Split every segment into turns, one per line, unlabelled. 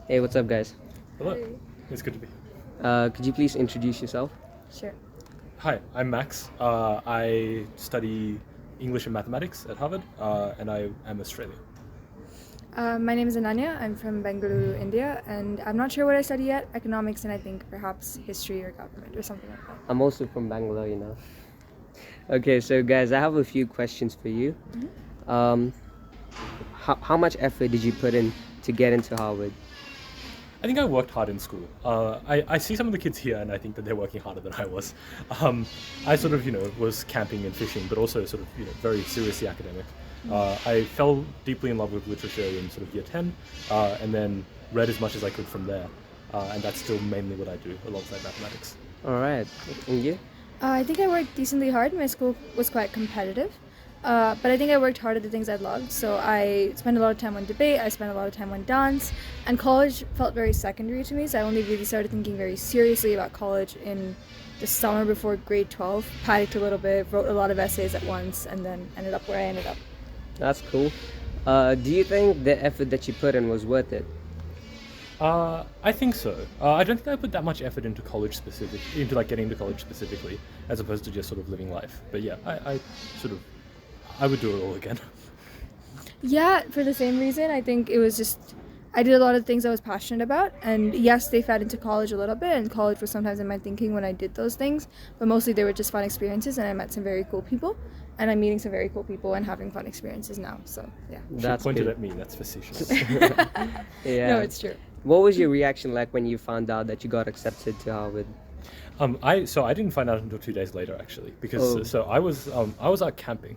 Hey, what's up, guys?
Hello.
Hi.
It's good to be
Could you please introduce yourself?
Sure.
Hi, I'm Max. I study English and mathematics at Harvard, and I am Australian.
My name is Ananya. I'm from Bengaluru, India, and I'm not sure what I study yet. Economics and I think perhaps history or government or something like that.
I'm also from Bangalore. Okay, so guys, I have a few questions for you. Um, how much effort did you put in to get into Harvard?
I think I worked hard in school. I see some of the kids here, and I think that they're working harder than I was. I sort of, was camping and fishing, but also sort of, very seriously academic. I fell deeply in love with literature in sort of year 10, and then read as much as I could from there. And that's still mainly what I do alongside mathematics.
All right, and you?
I think I worked decently hard. My school was quite competitive, but I think I worked hard at the things I loved. So I spent a lot of time on debate, I spent a lot of time on dance, and college felt very secondary to me. So I only really started thinking very seriously about college in the summer before grade 12. Panicked a little bit, wrote a lot of essays at once, and then ended up where I ended up.
That's cool. Do you think the effort that you put in was worth it?
I think so. I don't think I put that much effort into into like getting into college specifically, as opposed to just sort of living life. But yeah, I would do it all again.
Yeah, for the same reason. I think it was just, I did a lot of things I was passionate about, and yes, they fed into college a little bit, and college was sometimes in my thinking when I did those things, but mostly they were just fun experiences, and I met some very cool people, and I'm meeting some very cool people and having fun experiences now, so yeah.
That's
She pointed
good.
at me. That's facetious.
Yeah.
No, it's true.
What was your reaction like when you found out that you got accepted to Harvard?
I didn't find out until 2 days later actually, because
Oh.
so I was out camping,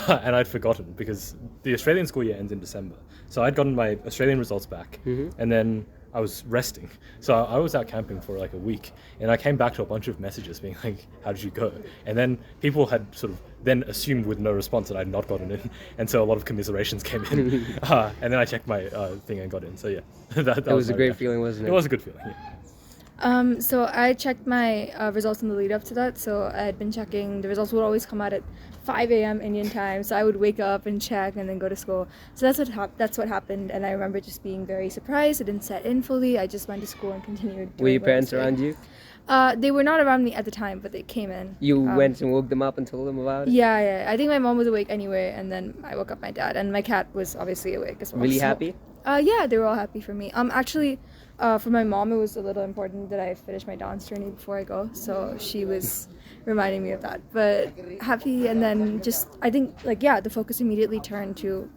and I'd forgotten because the Australian school year ends in December. So I'd gotten my Australian results back, and then I was resting. So I was out camping for like a week, and I came back to a bunch of messages being like, "How did you go?" And then people had sort of then assumed with no response that I'd not gotten in, and so a lot of commiserations came in. And then I checked my thing and got in. So yeah, that
It was a
my
great
reaction.
feeling, wasn't it?
It was a good feeling. Yeah.
So I checked my results in the lead up to that. So I had been checking. The results would always come out at 5 a.m. Indian time. So I would wake up and check and then go to school. So that's what happened. And I remember just being very surprised. It didn't set in fully. I just went to school and continued.
Were your
doing what I
parents
was doing.
around you?
They were not around me at the time, but they came in.
You went and woke them up and told them about it?
Yeah. I think my mom was awake anyway, and then I woke up my dad, and my cat was obviously awake as well.
Really
so-
happy?
Yeah, they were all happy for me. Actually, for my mom, it was a little important that I finish my dance journey before I go, so she was reminding me of that. But happy, and then just, I think, the focus immediately turned to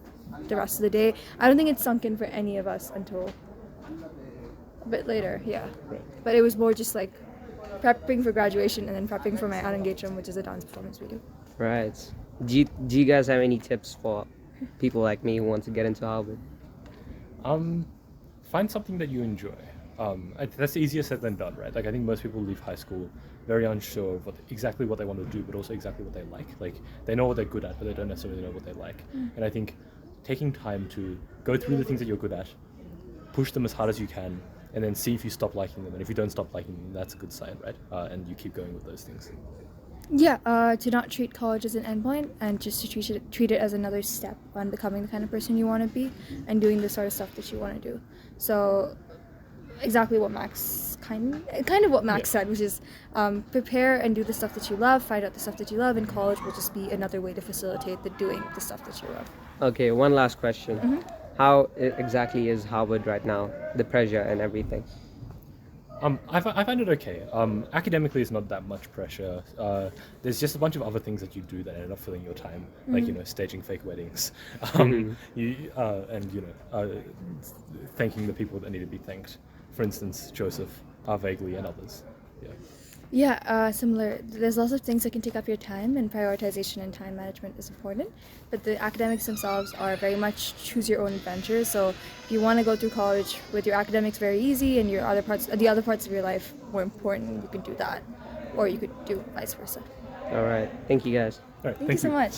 the rest of the day. I don't think it sunk in for any of us until a bit later, yeah.
Right.
But it was more just like prepping for graduation and then prepping for my Anangecham, which is a dance performance we do.
Right. Do you guys have any tips for people like me who want to get into Harvard?
Find something that you enjoy. That's easier said than done, right? Like I think most people leave high school very unsure of exactly what they want to do, but also exactly what they like. Like they know what they're good at, but they don't necessarily know what they like. And I think taking time to go through the things that you're good at, push them as hard as you can, and then see if you stop liking them. And if you don't stop liking them, that's a good sign, right? And you keep going with those things.
Yeah, to not treat college as an endpoint and just to treat it as another step on becoming the kind of person you want to be and doing the sort of stuff that you want to do. So exactly what Max kind of what Max said, which is prepare and do the stuff that you love, find out the stuff that you love, and college will just be another way to facilitate the doing the stuff that you love.
Okay, one last question. How exactly is Harvard right now? The pressure and everything.
I find it okay. Academically, it's not that much pressure. There's just a bunch of other things that you do that end up filling your time, like staging fake weddings, thanking the people that need to be thanked. For instance, Joseph, Vaguely, and others. Yeah.
Yeah, similar. There's lots of things that can take up your time, and prioritization and time management is important. But the academics themselves are very much choose your own adventure. So if you want to go through college with your academics very easy and the other parts of your life more important, you can do that, or you could do vice versa.
All right. Thank you guys.
All right.
Thank you so much.